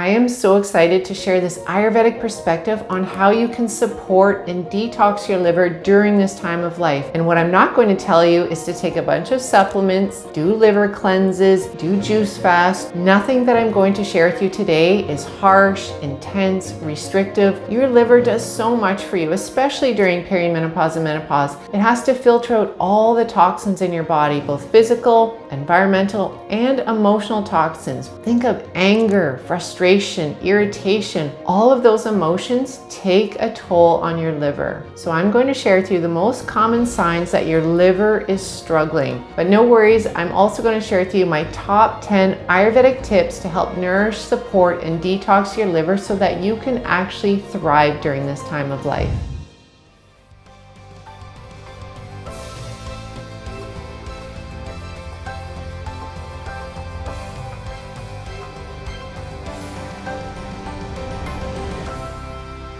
I am so excited to share this Ayurvedic perspective on how you can support and detox your liver during this time of life. And what I'm not going to tell you is to take a bunch of supplements, do liver cleanses, do juice fast. Nothing that I'm going to share with you today is harsh, intense, restrictive. Your liver does so much for you, especially during perimenopause and menopause. It has to filter out all the toxins in your body, both physical, environmental, and emotional toxins. Think of anger, frustration, irritation. All of those emotions take a toll on your liver. So I'm going to share with you the most common signs that your liver is struggling. But no worries, I'm also going to share with you my top 10 Ayurvedic tips to help nourish, support, and detox your liver so that you can actually thrive during this time of life.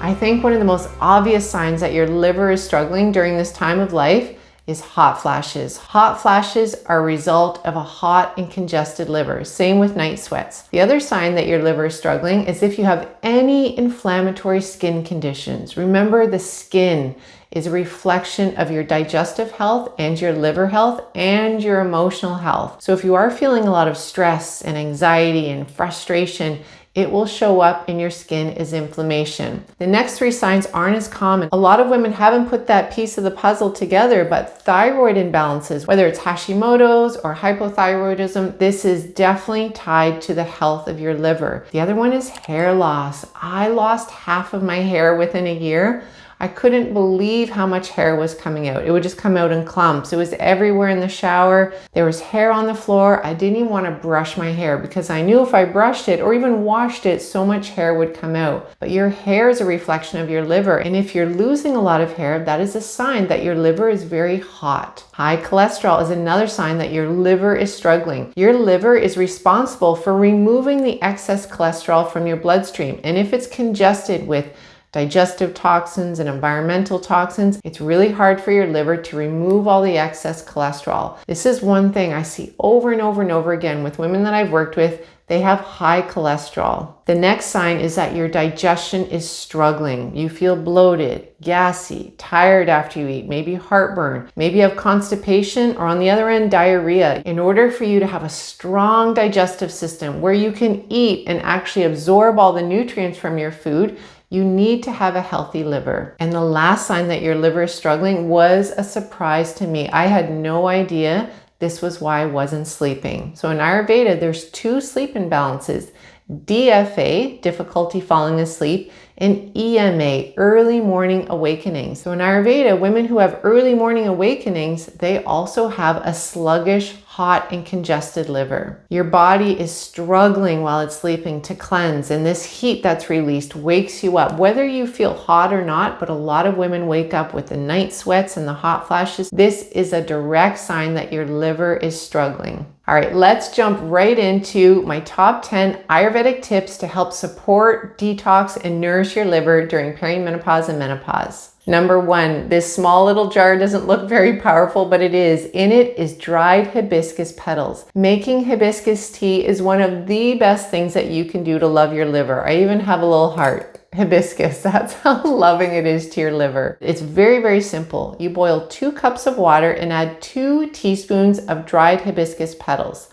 I think one of the most obvious signs that your liver is struggling during this time of life is hot flashes. Hot flashes are a result of a hot and congested liver. Same with night sweats. The other sign that your liver is struggling is if you have any inflammatory skin conditions. Remember, the skin is a reflection of your digestive health and your liver health and your emotional health. So if you are feeling a lot of stress and anxiety and frustration, it will show up in your skin as inflammation. The next three signs aren't as common. A lot of women haven't put that piece of the puzzle together, but thyroid imbalances, whether it's Hashimoto's or hypothyroidism, this is definitely tied to the health of your liver. The other one is hair loss. I lost half of my hair within a year. I couldn't believe how much hair was coming out. It would just come out in clumps. It was everywhere in the shower. There was hair on the floor. I didn't even want to brush my hair because I knew if I brushed it or even washed it, so much hair would come out. But your hair is a reflection of your liver. And if you're losing a lot of hair, that is a sign that your liver is very hot. High cholesterol is another sign that your liver is struggling. Your liver is responsible for removing the excess cholesterol from your bloodstream. And if it's congested with digestive toxins and environmental toxins, it's really hard for your liver to remove all the excess cholesterol. This is one thing I see over and over and over again with women that I've worked with. They have high cholesterol. The next sign is that your digestion is struggling. You feel bloated, gassy, tired after you eat, maybe heartburn, maybe you have constipation, or on the other end, diarrhea. In order for you to have a strong digestive system where you can eat and actually absorb all the nutrients from your food, you need to have a healthy liver. And the last sign that your liver is struggling was a surprise to me. I had no idea this was why I wasn't sleeping. So in Ayurveda, there's two sleep imbalances: DFA, difficulty falling asleep, and EMA, early morning awakenings. So in Ayurveda, women who have early morning awakenings, they also have a sluggish, hot, and congested liver. Your body is struggling while it's sleeping to cleanse, and this heat that's released wakes you up, whether you feel hot or not. But a lot of women wake up with the night sweats and the hot flashes. This is a direct sign that your liver is struggling. All right, let's jump right into my top 10 Ayurvedic tips to help support, detox, and nourish your liver during perimenopause and menopause. Number one, this small little jar doesn't look very powerful, but it is. In it is dried hibiscus petals. Making hibiscus tea is one of the best things that you can do to love your liver. I even have a little heart. Hibiscus, that's how loving it is to your liver. It's very, very simple. You boil 2 cups of water and add 2 teaspoons of dried hibiscus petals.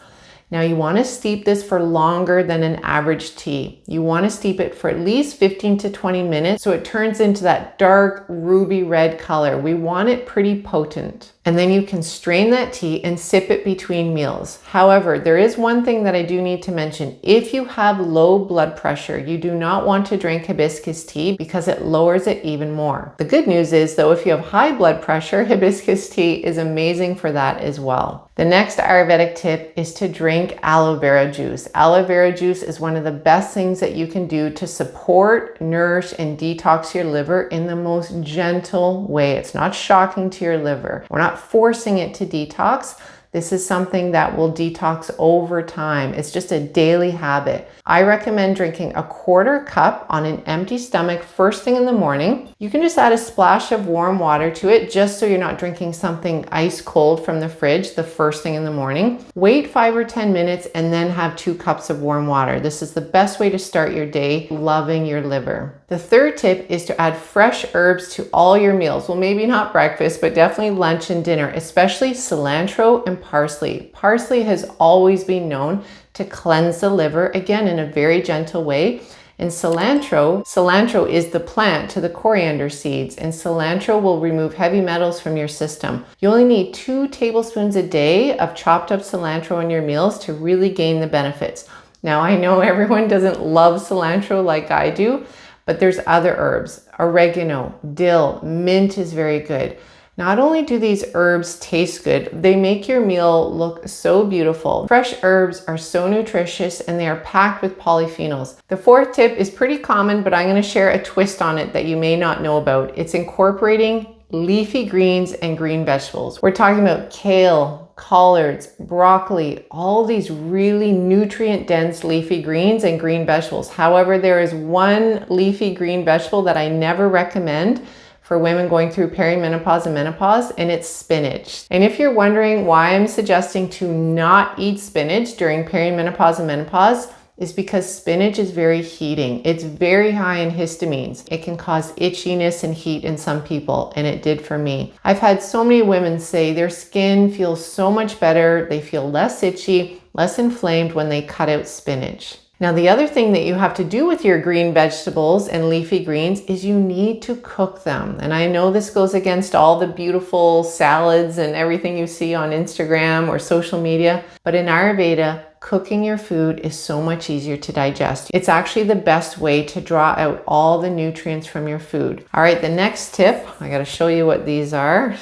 Now you want to steep this for longer than an average tea. You want to steep it for at least 15 to 20 minutes so it turns into that dark ruby red color. We want it pretty potent. And then you can strain that tea and sip it between meals. However, there is one thing that I do need to mention. If you have low blood pressure, you do not want to drink hibiscus tea because it lowers it even more. The good news is though, if you have high blood pressure, hibiscus tea is amazing for that as well. The next Ayurvedic tip is to drink aloe vera juice. Aloe vera juice is one of the best things that you can do to support, nourish, and detox your liver in the most gentle way. It's not shocking to your liver. We're not forcing it to detox. This is something that will detox over time. It's just a daily habit. I recommend drinking a quarter cup on an empty stomach first thing in the morning. You can just add a splash of warm water to it just so you're not drinking something ice cold from the fridge the first thing in the morning. Wait 5 or 10 minutes and then have 2 cups of warm water. This is the best way to start your day loving your liver. The third tip is to add fresh herbs to all your meals. Well, maybe not breakfast, but definitely lunch and dinner, especially cilantro and parsley. Parsley has always been known to cleanse the liver, again, in a very gentle way. And cilantro is the plant to the coriander seeds, and cilantro will remove heavy metals from your system. You only need 2 tablespoons a day of chopped up cilantro in your meals to really gain the benefits. Now, I know everyone doesn't love cilantro like I do, but there's other herbs. Oregano, dill, mint is very good. Not only do these herbs taste good, they make your meal look so beautiful. Fresh herbs are so nutritious and they are packed with polyphenols. The fourth tip is pretty common, but I'm going to share a twist on it that you may not know about. It's incorporating leafy greens and green vegetables. We're talking about kale, collards, broccoli, all these really nutrient-dense leafy greens and green vegetables. However, there is one leafy green vegetable that I never recommend for women going through perimenopause and menopause, and it's spinach. And if you're wondering why I'm suggesting to not eat spinach during perimenopause and menopause, is because spinach is very heating. It's very high in histamines. It can cause itchiness and heat in some people, and it did for me. I've had so many women say their skin feels so much better, they feel less itchy, less inflamed when they cut out spinach. Now, the other thing that you have to do with your green vegetables and leafy greens is you need to cook them. And I know this goes against all the beautiful salads and everything you see on Instagram or social media, but in Ayurveda, cooking your food is so much easier to digest. It's actually the best way to draw out all the nutrients from your food. All right, the next tip, I got to show you what these are.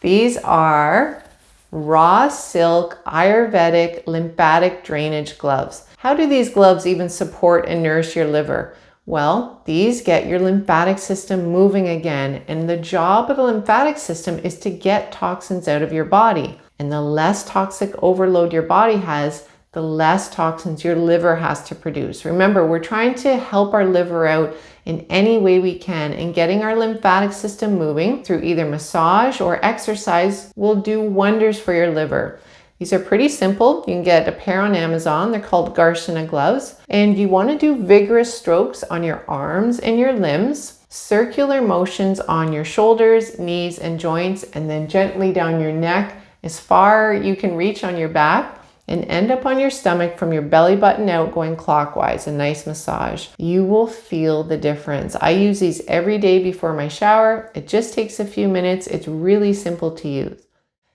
These are raw silk Ayurvedic lymphatic drainage gloves. How do these gloves even support and nourish your liver? Well, these get your lymphatic system moving again, and the job of the lymphatic system is to get toxins out of your body. And the less toxic overload your body has, the less toxins your liver has to produce. Remember, we're trying to help our liver out in any way we can, and getting our lymphatic system moving through either massage or exercise will do wonders for your liver. These are pretty simple. You can get a pair on Amazon. They're called Garshana gloves. And you want to do vigorous strokes on your arms and your limbs, circular motions on your shoulders, knees, and joints, and then gently down your neck as far you can reach on your back, and end up on your stomach from your belly button out, going clockwise, a nice massage. You will feel the difference. I use these every day before my shower. It just takes a few minutes. It's really simple to use.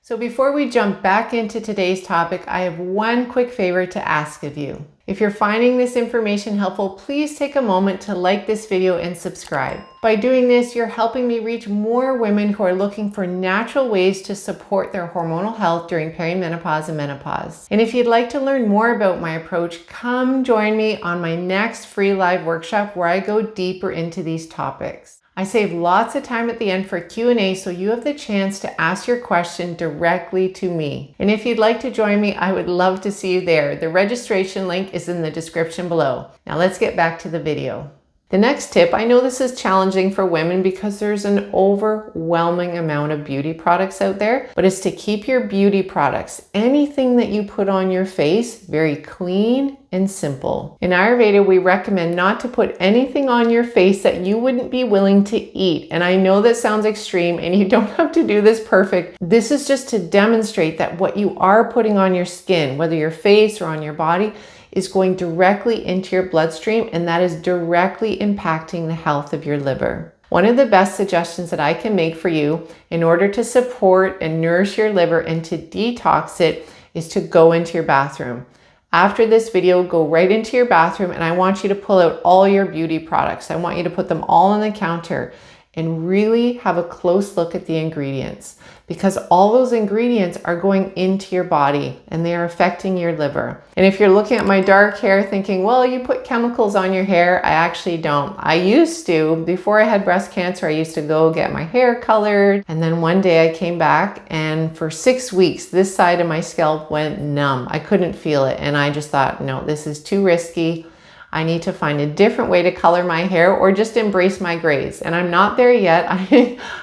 So before we jump back into today's topic, I have one quick favor to ask of you. If you're finding this information helpful, please take a moment to like this video and subscribe. By doing this, you're helping me reach more women who are looking for natural ways to support their hormonal health during perimenopause and menopause. And if you'd like to learn more about my approach, come join me on my next free live workshop where I go deeper into these topics. I save lots of time at the end for Q&A, so you have the chance to ask your question directly to me. And if you'd like to join me, I would love to see you there. The registration link is in the description below. Now let's get back to the video. The next tip, I know this is challenging for women because there's an overwhelming amount of beauty products out there, but it's to keep your beauty products, anything that you put on your face, very clean and simple. In Ayurveda, we recommend not to put anything on your face that you wouldn't be willing to eat. And I know that sounds extreme and you don't have to do this perfect. This is just to demonstrate that what you are putting on your skin, whether your face or on your body, is going directly into your bloodstream, and that is directly impacting the health of your liver. One of the best suggestions that I can make for you in order to support and nourish your liver and to detox it is to go into your bathroom. After this video, go right into your bathroom and I want you to pull out all your beauty products. I want you to put them all on the counter and really have a close look at the ingredients, because all those ingredients are going into your body and they are affecting your liver. And if you're looking at my dark hair thinking, well, you put chemicals on your hair, I actually don't. I used to. Before I had breast cancer, I used to go get my hair colored. And then one day I came back, and for 6 weeks, this side of my scalp went numb. I couldn't feel it. And I just thought, no, this is too risky. I need to find a different way to color my hair, or just embrace my grays. And I'm not there yet.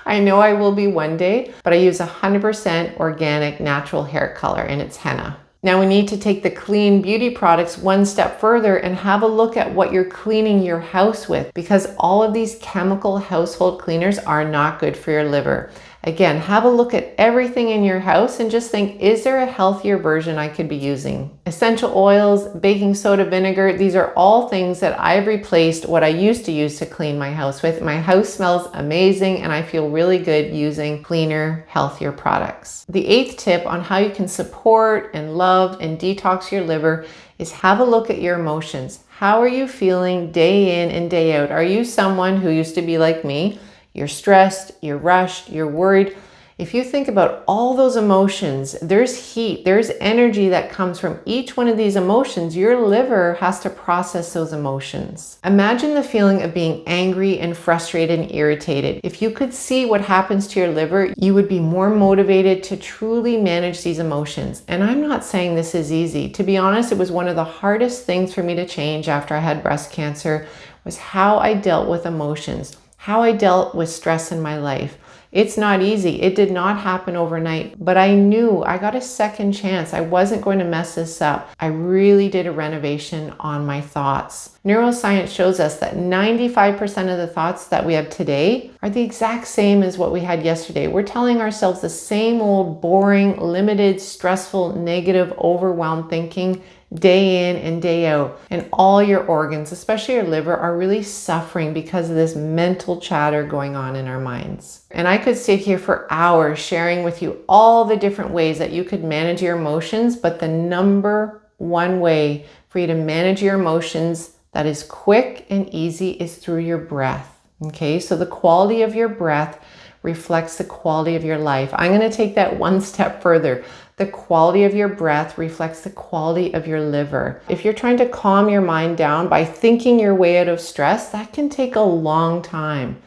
I know I will be one day, but I use 100% organic natural hair color, and it's henna. Now we need to take the clean beauty products one step further and have a look at what you're cleaning your house with, because all of these chemical household cleaners are not good for your liver. Again, have a look at everything in your house and just think, is there a healthier version I could be using? Essential oils, baking soda, vinegar, these are all things that I've replaced what I used to use to clean my house with. My house smells amazing and I feel really good using cleaner, healthier products. The 8th tip on how you can support and love and detox your liver is have a look at your emotions. How are you feeling day in and day out? Are you someone who used to be like me? You're stressed, you're rushed, you're worried. If you think about all those emotions, there's heat, there's energy that comes from each one of these emotions. Your liver has to process those emotions. Imagine the feeling of being angry and frustrated and irritated. If you could see what happens to your liver, you would be more motivated to truly manage these emotions. And I'm not saying this is easy. To be honest, it was one of the hardest things for me to change after I had breast cancer, was how I dealt with emotions, how I dealt with stress in my life. It's not easy. It did not happen overnight, but I knew I got a second chance. I wasn't going to mess this up. I really did a renovation on my thoughts. Neuroscience shows us that 95% of the thoughts that we have today are the exact same as what we had yesterday. We're telling ourselves the same old boring, limited, stressful, negative, overwhelmed thinking day in and day out. And all your organs, especially your liver, are really suffering because of this mental chatter going on in our minds. And I could sit here for hours sharing with you all the different ways that you could manage your emotions, but the number one way for you to manage your emotions that is quick and easy is through your breath. Okay, so the quality of your breath reflects the quality of your life. I'm going to take that one step further. The quality of your breath reflects the quality of your liver. If you're trying to calm your mind down by thinking your way out of stress, that can take a long time.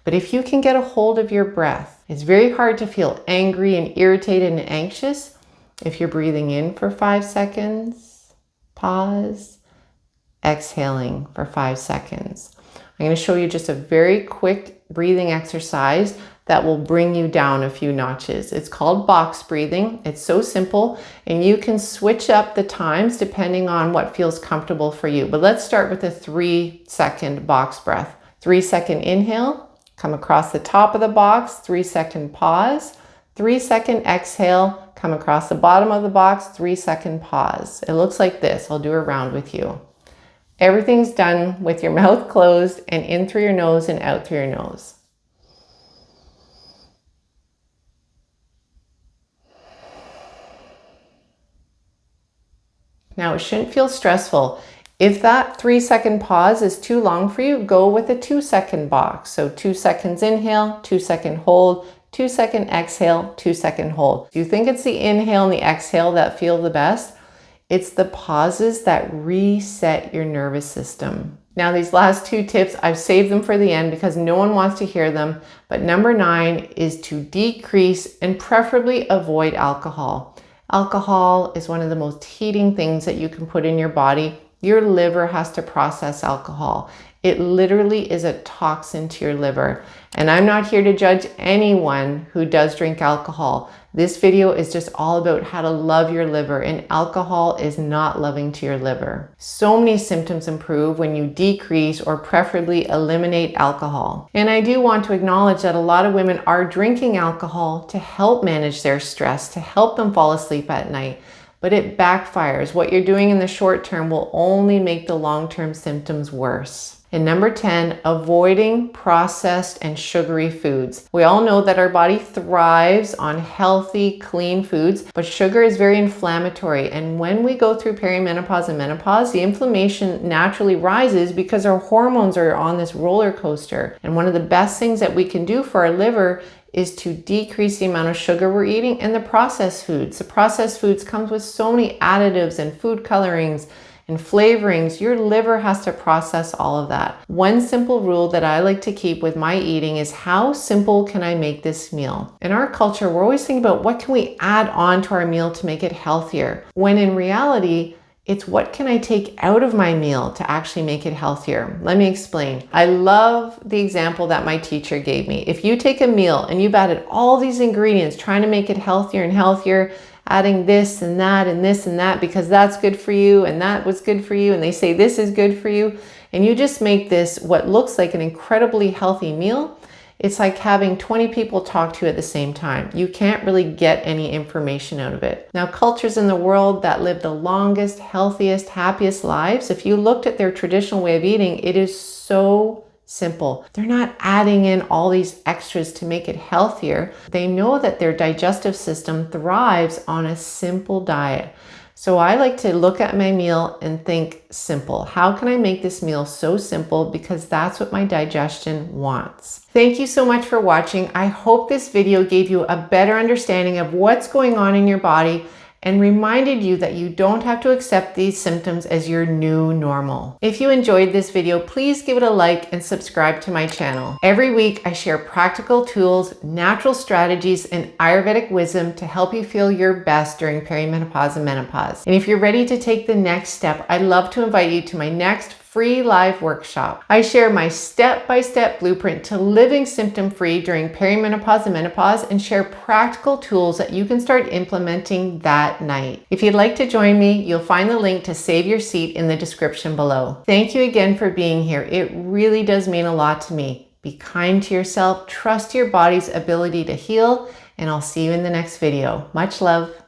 But if you can get a hold of your breath, it's very hard to feel angry and irritated and anxious. If you're breathing in for 5 seconds, pause, exhaling for 5 seconds. I'm going to show you just a very quick breathing exercise that will bring you down a few notches. It's called box breathing. It's so simple, and you can switch up the times depending on what feels comfortable for you. But let's start with a 3-second box breath. 3-second inhale, come across the top of the box, 3-second pause, 3-second exhale, come across the bottom of the box, 3-second pause. It looks like this. I'll do a round with you. Everything's done with your mouth closed and in through your nose and out through your nose. Now, it shouldn't feel stressful. If that 3-second pause is too long for you, go with a 2-second box. So 2 seconds inhale, 2-second hold, 2-second exhale, 2-second hold. Do you think it's the inhale and the exhale that feel the best? It's the pauses that reset your nervous system. Now, these last 2 tips, I've saved them for the end because no one wants to hear them. But number 9 is to decrease and preferably avoid alcohol. Alcohol is one of the most heating things that you can put in your body. Your liver has to process alcohol. It literally is a toxin to your liver. And I'm not here to judge anyone who does drink alcohol. This video is just all about how to love your liver, and alcohol is not loving to your liver. So many symptoms improve when you decrease or preferably eliminate alcohol. And I do want to acknowledge that a lot of women are drinking alcohol to help manage their stress, to help them fall asleep at night. but it backfires. What you're doing in the short term will only make the long-term symptoms worse. And number 10, avoiding processed and sugary foods. We all know that our body thrives on healthy, clean foods, but sugar is very inflammatory. And when we go through perimenopause and menopause, the inflammation naturally rises because our hormones are on this roller coaster. And one of the best things that we can do for our liver is to decrease the amount of sugar we're eating and the processed foods. The processed foods comes with so many additives and food colorings and flavorings. Your liver has to process all of that. One simple rule that I like to keep with my eating is, how simple can I make this meal? In our culture, we're always thinking about what can we add on to our meal to make it healthier, when in reality, it's what can I take out of my meal to actually make it healthier. Let me explain. I love the example that my teacher gave me. If you take a meal and you've added all these ingredients, trying to make it healthier and healthier, adding this and that and this and that because that's good for you and that was good for you and they say this is good for you, and you just make this what looks like an incredibly healthy meal, it's like having 20 people talk to you at the same time. You can't really get any information out of it. Now, cultures in the world that live the longest, healthiest, happiest lives, if you looked at their traditional way of eating, it is so simple. They're not adding in all these extras to make it healthier. They know that their digestive system thrives on a simple diet. So I like to look at my meal and think simple. How can I make this meal so simple? Because that's what my digestion wants. Thank you so much for watching. I hope this video gave you a better understanding of what's going on in your body and reminded you that you don't have to accept these symptoms as your new normal. If you enjoyed this video, please give it a like and subscribe to my channel. Every week, I share practical tools, natural strategies, and Ayurvedic wisdom to help you feel your best during perimenopause and menopause. And if you're ready to take the next step, I'd love to invite you to my next free live workshop. I share my step-by-step blueprint to living symptom-free during perimenopause and menopause, and share practical tools that you can start implementing that night. If you'd like to join me, you'll find the link to save your seat in the description below. Thank you again for being here. It really does mean a lot to me. Be kind to yourself, trust your body's ability to heal, and I'll see you in the next video. Much love.